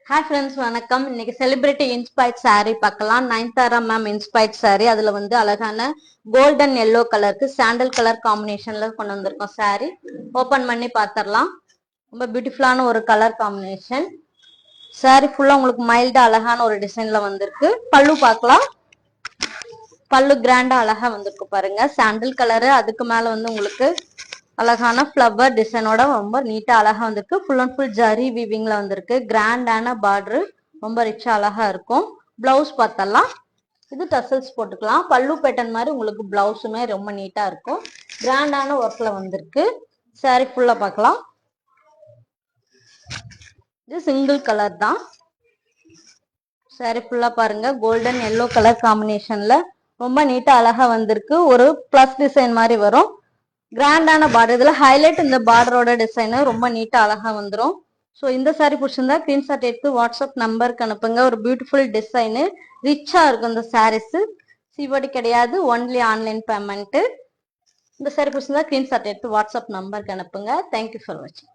Hi friends, வணக்கம். இன்னைக்கு celebrity inspired saree பார்க்கலாம். Nayanthara ma'am inspired saree. அதுல வந்து அழகான கோல்டன் எல்லோ கலருக்கு சாண்டல் கலர் காம்பினேஷன்ல கொண்டு வந்திருக்கோம் saree. ஓபன் பண்ணி பார்த்தரலாம். ரொம்ப பியூட்டிஃபுல்லான ஒரு கலர் காம்பினேஷன். saree ஃபுல்லா உங்களுக்கு மைல்டா அழகான ஒரு டிசைன்ல வந்திருக்கு. பல்லு பார்க்கலாம். பல்லு கிராண்டா அழகா வந்திருக்கு பாருங்க. சாண்டல் கலரு, அதுக்கு மேல வந்து உங்களுக்கு அழகான ஃப்ளவர் டிசைனோட ரொம்ப நீட்டா அழகா வந்திருக்கு. ஃபுல் அண்ட் ஃபுல் ஜரி வீவிங்ல வந்திருக்கு. கிராண்டான பார்டர், ரொம்ப ரிச்சா அழகா இருக்கும். பிளவுஸ் பார்த்தலாம். இது டசல்ஸ் போட்டுக்கலாம். பல்லு பேட்டர்ன் மாதிரி உங்களுக்கு பிளவுஸுமே ரொம்ப நீட்டா இருக்கும். கிராண்டான ஒர்க்ல வந்திருக்கு. சாரி ஃபுல்லா பார்க்கலாம். இது சிங்கிள் கலர் தான். சாரி ஃபுல்லா பாருங்க, கோல்டன் எல்லோ கலர் காம்பினேஷன்ல ரொம்ப நீட்டா அழகா வந்திருக்கு. ஒரு பிளஸ் டிசைன் மாதிரி வரும். கிராண்டான பார்டர். இதுல ஹைலைட் இந்த பார்டரோட டிசைன் ரொம்ப நீட்டா அழகா வந்துடும். ஸோ இந்த சாரி பிடிச்சிருந்தா ஸ்கிரீன்ஷாட் எடுத்து வாட்ஸ்அப் நம்பருக்கு அனுப்புங்க. ஒரு பியூட்டிஃபுல் டிசைனு, ரிச்சா இருக்கும் இந்த சாரீஸ். சிவடி கிடையாது, ஒன்லி ஆன்லைன் பேமெண்ட். இந்த சாரி பிடிச்சிருந்தா ஸ்கிரீன்ஷாட் எடுத்து வாட்ஸ்அப் நம்பருக்கு அனுப்புங்க. தேங்க்யூ ஃபார் வாட்சிங்.